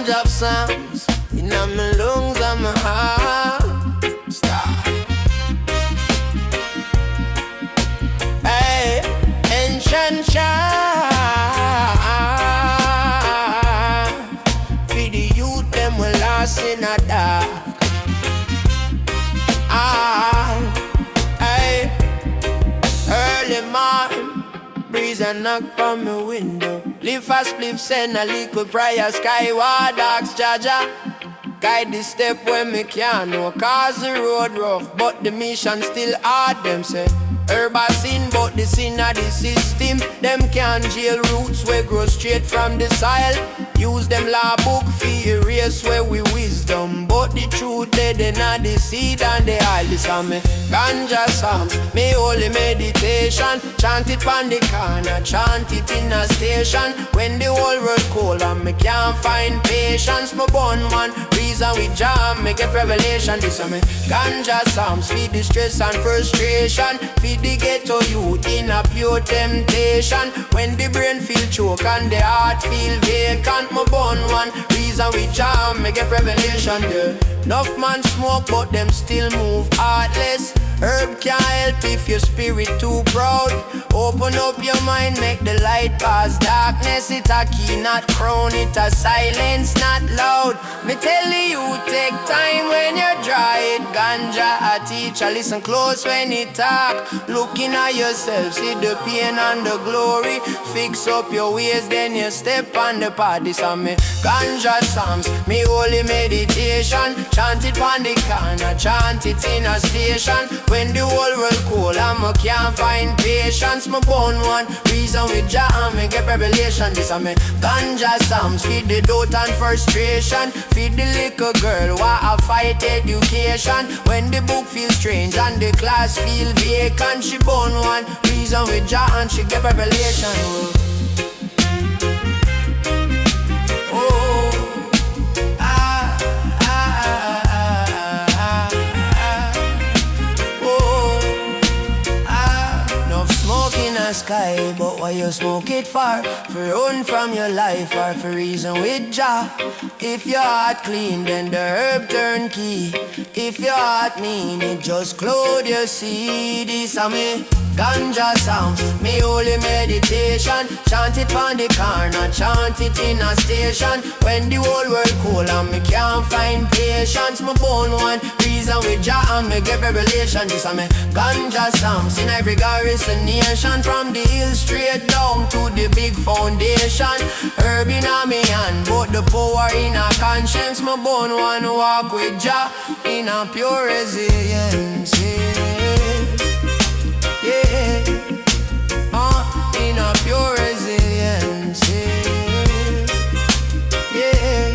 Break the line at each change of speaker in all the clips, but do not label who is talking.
ganja sounds in my lungs and my heart. Stop. Hey, ancient child, for the youth them we lost in a dark. Hey, early morning, breeze and knock on my window. Live a spliff, send a little prayer, skyward ask Jaja. Guide the step when me can no, cause the road rough, but the mission still hard, them say. Herba sin, but the sin of the system. Them can't jail roots we grow straight from the soil. Use them law book for erase where we wisdom. But the truth dead in the seed and the oil. This on me ganja psalms, me holy meditation. Chant it on the corner, chant it in a station. When the whole world cold and me can't find patience. Me born one reason we jam, me get revelation. This on me ganja psalms, feed the stress and frustration. Feed the ghetto youth in a pure temptation. When the brain feel choke and the heart feel vacant. Me born one reason we jam, me get revelation, yeah. Enough man smoke but them still move heartless. Herb can't help if your spirit too proud. Open up your mind, make the light pass darkness. It a key, not crown, it a silence, not loud. Me tell you, take time when you're dry. It ganja a teacher, listen close when he talk. Looking at yourself, see the pain and the glory. Fix up your ways, then you step on the path. This on me ganja psalms, me holy meditation. Chant it on the corner, chant it in a station. When the whole world cold and me can't find patience. Me born one reason we jam, me get revelation. This a me ganja psalms, feed the doubt and frustration. Feed the little girl why I fight education. When the book feels strange and the class feel vacant. She born one reason we jam, she get revelation. Sky, but why you smoke it for? For run from your life or for reason with Jah. If your heart clean, then the herb turn key. If your heart mean, it just clothe your seed. This a me ganja sounds, me holy meditation. Chant it on the corner, chant it in a station. When the whole world cold and me can't find patience. Me born one reason with Jah and me get revelation. This a me ganja sounds in every garrison nation. From the hill straight down to the big foundation. Herb in a me hand, but the power in a conscience. Me born one walk with Jah in a pure resilience. Yeah, in a pure resilience. Yeah,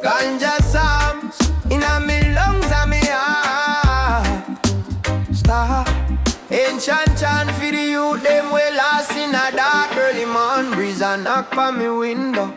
ganja psalms in a me lungs and me heart. Stop. Ancient chant for the youth, them we lost in a dark early morning breeze and knock on me window.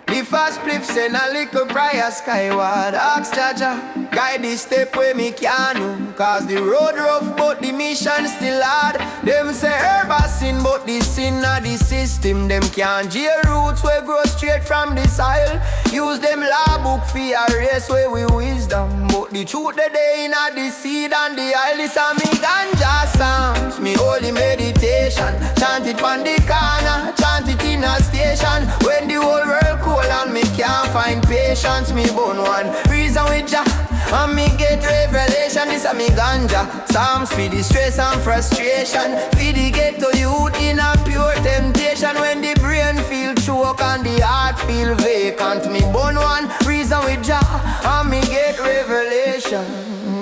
The first spliff send a little prayer skyward. Ask Jaja, guide the step where me can do. Cause the road rough but the mission still hard. Them say herb a sin but the sin of the system. Them can't jail roots we grow straight from the soil. Use them law book for a race where we wisdom. But the truth the day in the seed and the oil. This a me ganja sounds, me holy meditation. Chant it on the corner, chant it in a station. When the whole world cold and me can't find patience. Me born one reason with Jah and me get revelation. This a me ganja psalms for the stress and frustration. For the ghetto youth in a pure temptation. When the brain feel choke and the heart feel vacant. Me born one reason with Jah and me get revelation.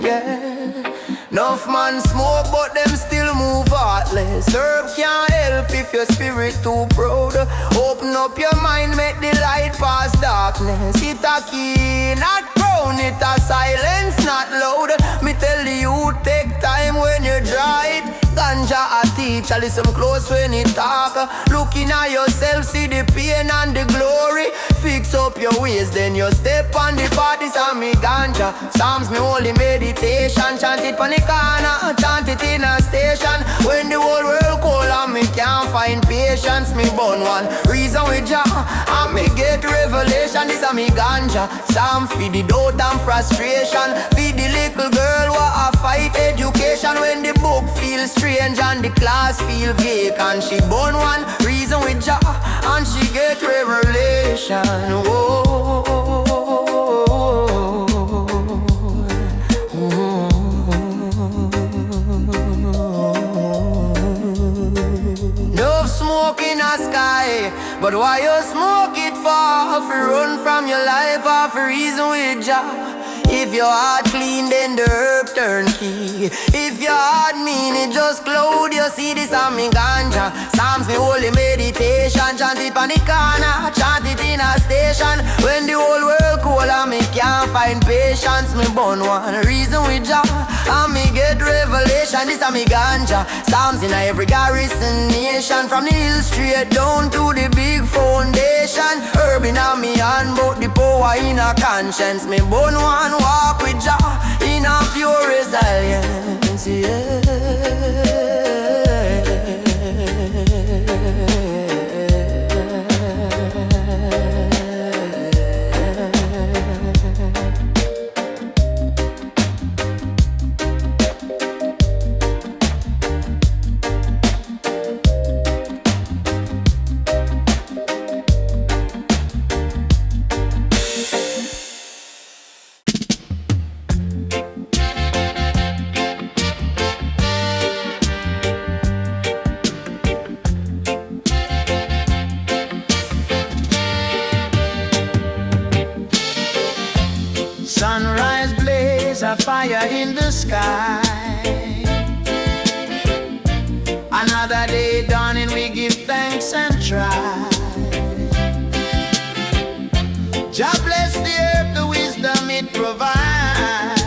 Yeah. Enough man smoke but them still move heartless. Herb can't help if your spirit too proud. Open up your mind, make the light pass darkness. It a key, not crown, it a silence, not loud. Me tell you, take time when you dry it. Ganja a tea preach, I listen close when he talk. Looking at yourself, see the pain and the glory. Fix up your ways, then you step on the path. This a me ganja, Psalms me holy meditation. Chant it pon the corner, chant it in a station. When the whole world cold and me can't find patience, me burn one reason with Jah, and me get revelation. This a me ganja, Psalm feed the doubt and frustration. Feed the little girl what a fight education. When the book feels strange and the class feel vacant, she born one reason with Jah, and she get revelation. Whoa. No smoke in the sky, but why you smoke it for? If you run from your life, or for reason with Jah. If your heart clean, then the herb turn key. If your heart mean, it just cloud. You see this on me ganja, Psalms me holy meditation. Chant it on the corner, chant it in a station. When the whole world cold and me can't find patience, me burn one reason with Jah, and me get revelation. This on me ganja, Psalms in every garrison nation. From the hill straight down to the big foundation. Herb in a me hand, but the power in a conscience. Me burn one walk with Jah in a pure resilience, yeah.
Sunrise blaze a fire in the sky. Another day dawning, we give thanks and try. Jah bless the earth, the wisdom it provides.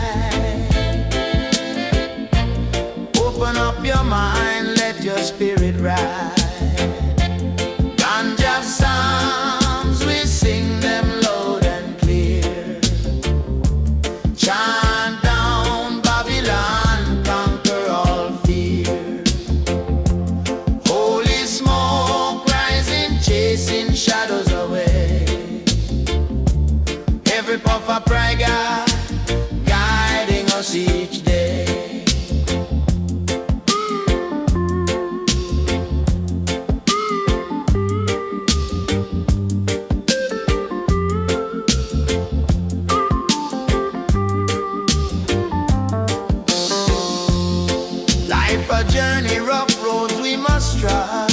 Open up your mind, let your spirit rise. Ganja psalms, we sing them loud and clear. Chant down Babylon, conquer all fear. Holy smoke rising, chasing shadows away. Every puff of prayer guiding us each day. Life a journey, rough roads we must try,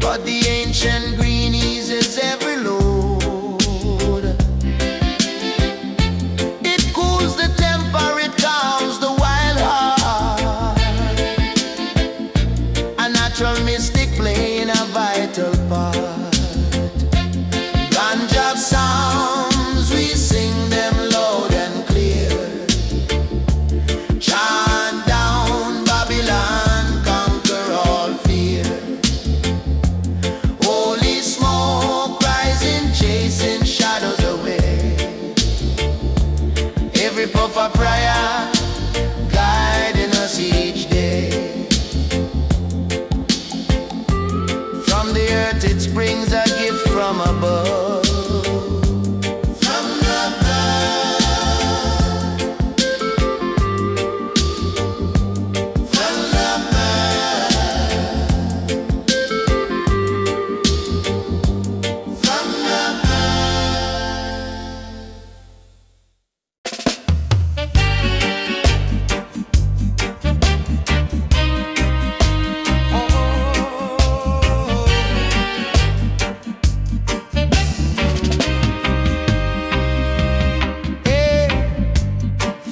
but the ancient green eases every load. It cools the temper, it calms the wild heart. A natural mystic playing a vital part. Ganja sounds, we sing them loud and clear. Chant down Babylon, conquer all fear. Holy smoke rising, chasing shadows away. Every puff of prayer guiding us each day. From the earth it springs a gift from above. From above. From above. From above. Hey,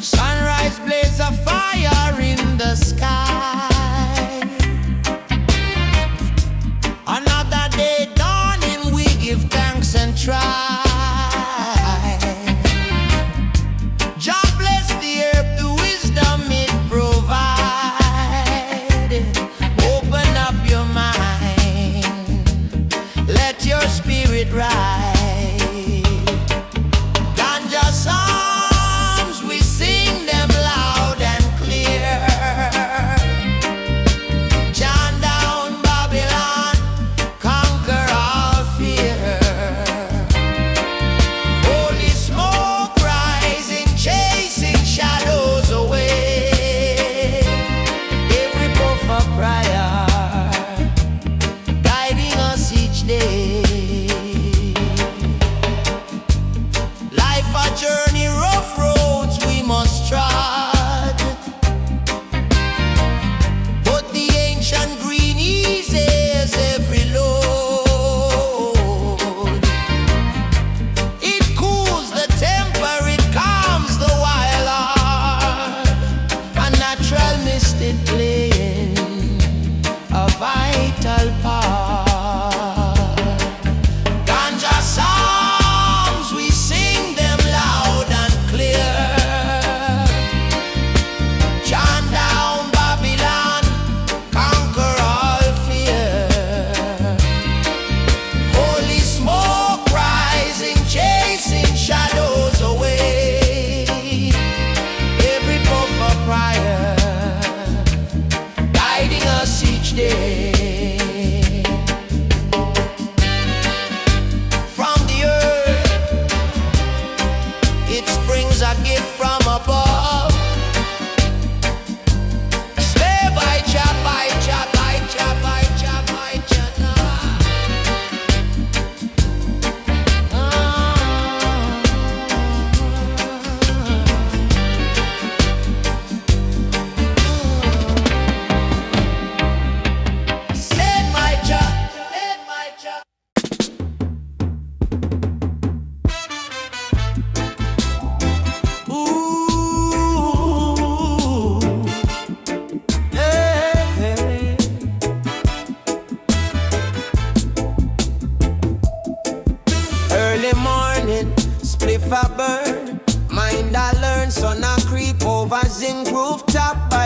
sunrise blaze a fire in the sky. Another day dawning, we give thanks and try. Jah bless the earth, the wisdom it provides.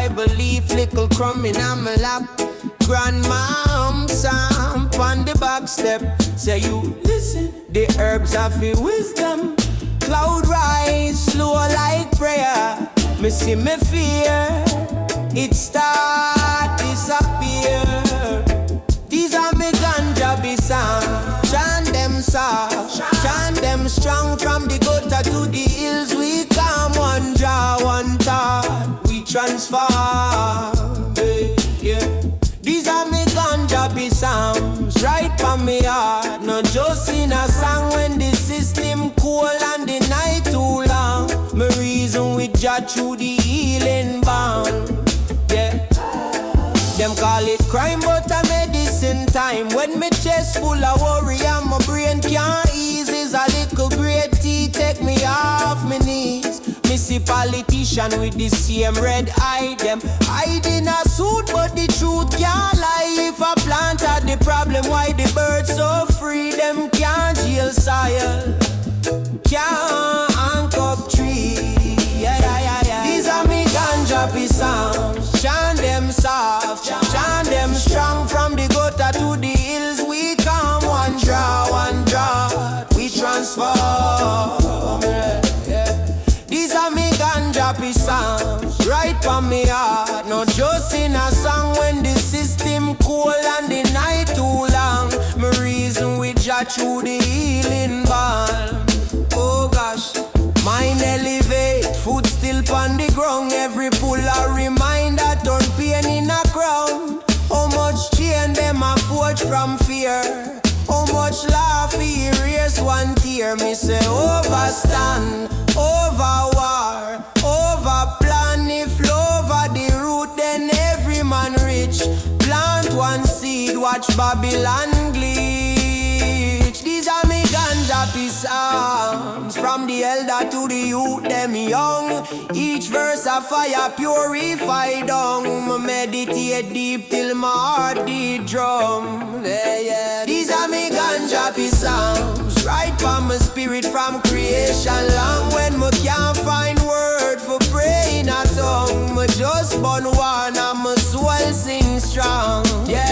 Bible leaf, little crumb in my lap. Grandma samp on the back step. Say you listen, the herbs of your wisdom. Cloud rise slow like prayer. Me see me fear, it start disappear. These are me ganja be sound. Chant them soft, chant them strong. From the gutter to the hills we come. One jaw, one thought, we transform. Yeah. These are me ganja be sounds, right from me heart. Not just in a song when the system cool and the night too long. Me reason with Jah through the healing balm. Yeah. Them call it crime but a medicine time. When me chest full of worry and my brain can't ease, is a little great tea take me off my knees. Me see politician with the same red eye. Them hiding a suit but the truth can't lie. If a plant had the problem, why the birds so free? Them can't jail soil, can't handcuff tree. Yeah. These are me ganja be sounds. Chant them soft, chant them strong. From the gutter to the hills we come. One draw, we transform. These are me ganja be sounds, right from me heart. Not just in a song when the system cool and the night too long. Me reason with Jah through the healing balm. Oh gosh, mind elevate, foot still on the ground. Every pull a reminder, turn pain in a crown. How much chain them a forge from fear? How much laugh erase one tear? Me say overstand, over war, over plan. If over the root, then every man rich. Plant one seed, watch Babylon glitch. These are me ganja peace arms. From the elder to the youth, them young. Each verse a fire purify down. Me meditate deep till my heart the drum. Yeah. These are me ganja peace arms, right from my spirit from creation long. When me can't find word for pray in a tongue, me just burn one and my soul sing strong. Yeah.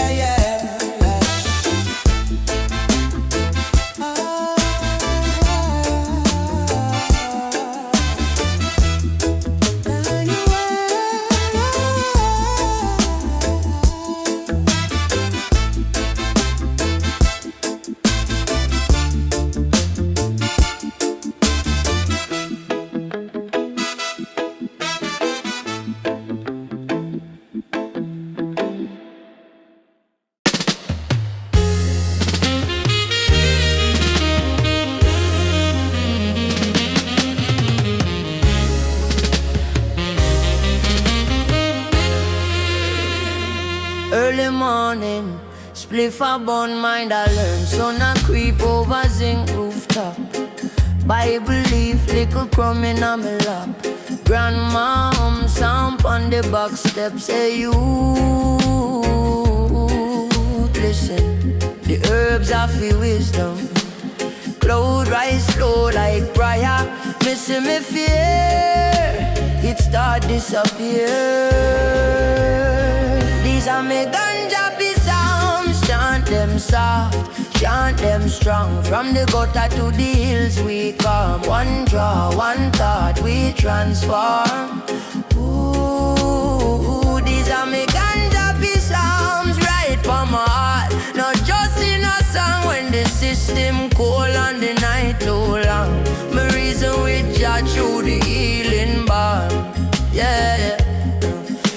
Early morning, spliff a bun mind I learn. Sun a creep over zinc rooftop. Bible leaf, little crumb in a me lap. Grandma samp on the back step. Say you listen, the herbs are for wisdom. Cloud rise slow like prayer. Missing me fear, it start disappear. These are me ganja be sounds. Chant them soft, chant them strong. From the gutter to the hills we come. One draw, one thought, we transform. Ooh, these are me ganja be sounds, right from my heart. Not just in a song when the system cold and the night too long. Me reason with Jah through the healing balm. Yeah.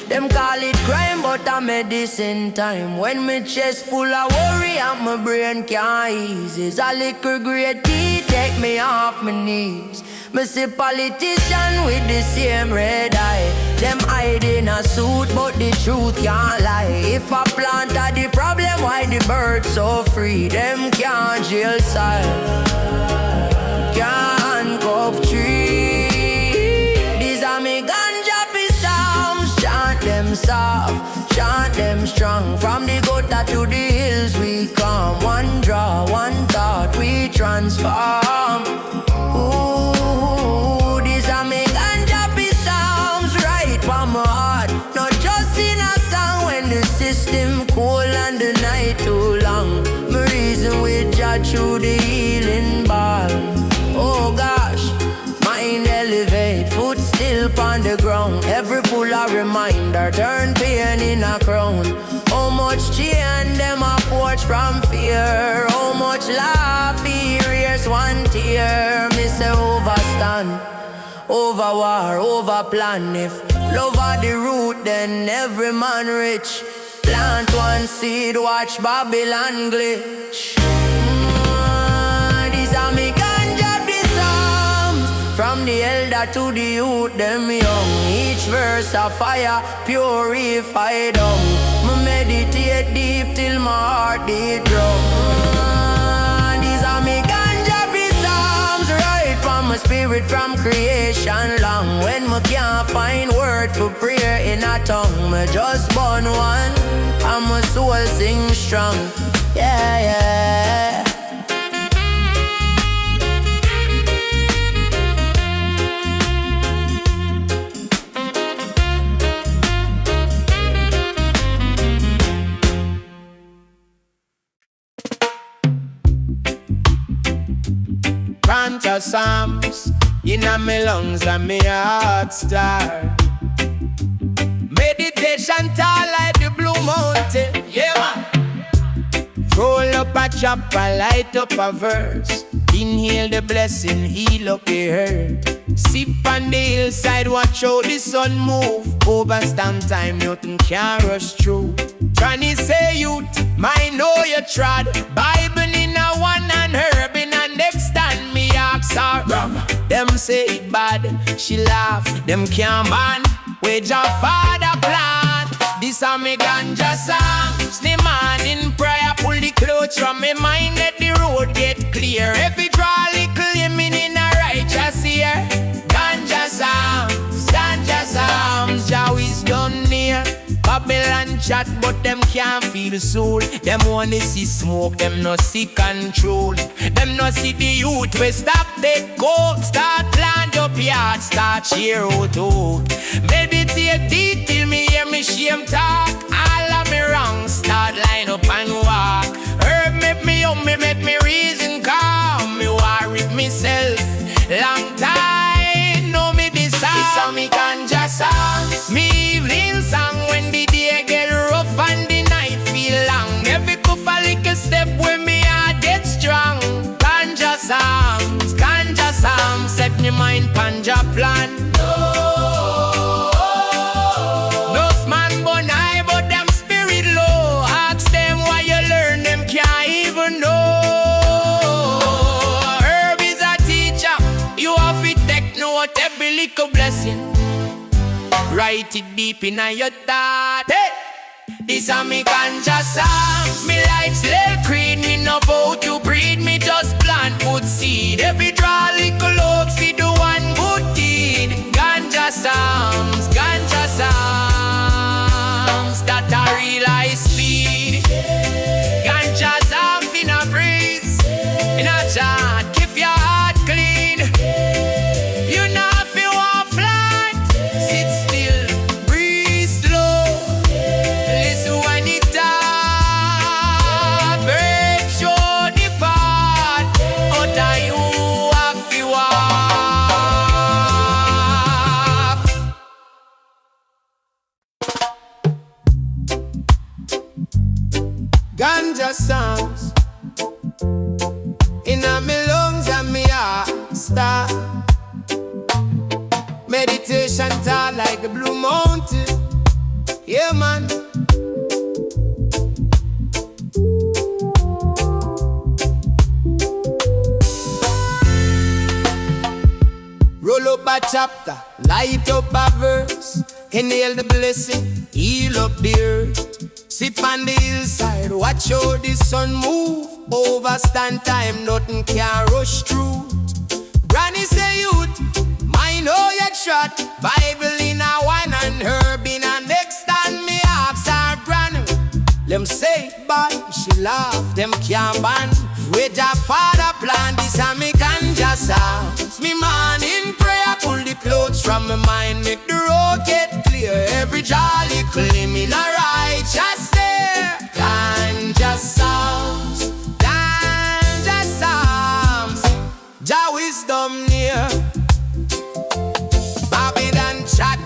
Them call it crime, but a medicine time. When my chest full of worry and my brain can't ease, is a little great tea take me off my knees. Me see politician with the same red eye. Them hiding a suit, but the truth can't lie. If a plant had the problem, why the birds so free? Them can't jail soil, can't handcuff tree. These are me ganja psalms. Chant them soft, chant them strong. From the gutter to the hills we come. One draw, one thought, we transform. Ooh, these are me ganja psalms, right from my heart. Not the ground. Every pull a reminder, turn pain in a crown. How much chain them a forge from fear? How much laugh erase one tear? Me say overstand, over war, over plan. If love are the root, then every man rich. Plant one seed, watch Babylon glitch. These are me ganja the psalms. From the elder to the youth, them young. Each verse a fire, purified down. Me meditate deep till my heart beat drum. These are me ganja the psalms. Right from my spirit from creation long. When me can't find word for prayer in a tongue, me just born one, and my soul sing strong. Yeah, yeah.
Ganja psalms inna me lungs and me heart star. Meditation tall like the blue mountain, yeah man. Roll up a chopper, light up a verse. Inhale the blessing, heal up the hurt. Sip on the hillside, watch how the sun move. Overstand time, nothing can rush through. Trying to say youth, mind know you trod. Bible in a one and herb in a next stand. Me ask her, them say it bad, she laugh. Them can't ban, wage your father plant. This a me ganja song. Stay man in prayer, pull the clothes from me mind, let the road get clear. Every draw little lemon in a righteous ear. Ganja psalms, Jah wisdom near. Babylon chat, but them can't feel soul. Them wanna see smoke, them no see control. Them no see the youth, we stop take coke. Start plant up yard, start cheer out hope. Meditate deep till me hear me shame talk. All of me wrong, start line up and walk. Herb make me up, me make me reason calm. Me worry myself, long time, know me this song. This a me ganja song, me evening song. When the day get rough and the night feel long, every cuff a little step when me heart get strong. Ganja psalms, set me mind panja plan. Those man born high, but them spirit low. Ask them why you learn, them can't even know. Herb is a teacher, you have to take note every little blessing. Write it deep in your thought. Hey! This a me ganja song. Me life's little creed. Me no vote to breed. Me just plant good seed. Every draw little hope, see the one good deed. Ganja psalms, that a real high speed. Ganja psalms in a breeze, in a chant. Keep your heart clean. You know if you want flat, sit still, breathe slow. Listen when it talk, break show the part. Out of you have to walk. Ganja sounds in me lungs and me heart start. Meditation tall like the blue mountain, yeah man. Roll up a chapter, light up a verse. Inhale the blessing, heal up the earth. Sit on the hillside, watch how the sun move. Overstand time, nothing can rush through. Granny say youth, mind how you trot. Bible in a one and herb in a next stand. Me ask her granny, them say it bad, she laugh, them can't ban. With your father plan, this a me ganja sounds. Me man in prayer, pull the clothes from my mind, make the road get clear. Every jolly claim in a righteous stare. Ganja sounds, Jah wisdom near. Babylon chat,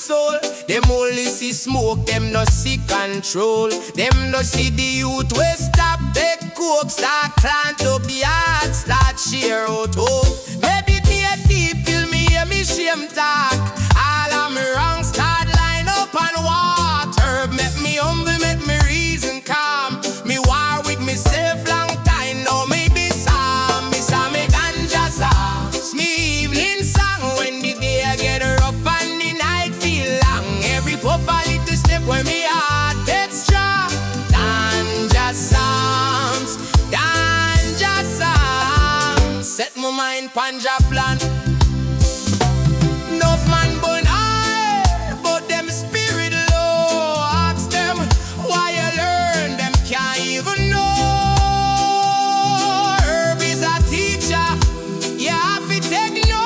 soul. Them only see smoke, them no see control. Them no see the youth we stop, take coke, start climb up the heart, start share out hope. Maybe they deep till me hear me shame talk. All of me wrong start line up and water. Make me humble, make me reason calm. Me war with myself long time, now me be Sam. Me Sam, me ganja songs. Me evening song when the day get rough and the night feel long. Every puff a little step when me heart gets strong. Ganja songs, ganja songs. Set my mind panja plan. Enough man burn high, but them spirit low. Ask them why you learn, them can't even know. Herb is a teacher, you have to take note.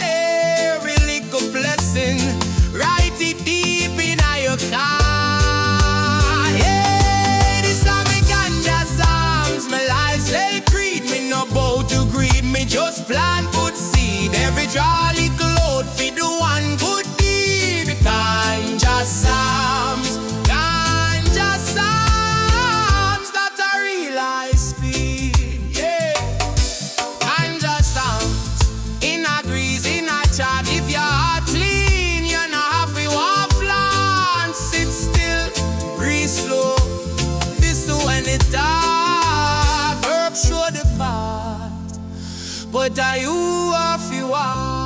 Every little blessing, write it deep in your car. Yeah, this are me ganja songs. My life's like creed, me no bow to greed, me just plant good seed. Every draw little out for the one good deed. Ganja songs, that a real high speed. Yeah, ganja songs, in a grease, in a chat. If your heart clean, you not have to walk flan. Sit still, breathe slow. This when it dark, herb show the path. But are you off you are?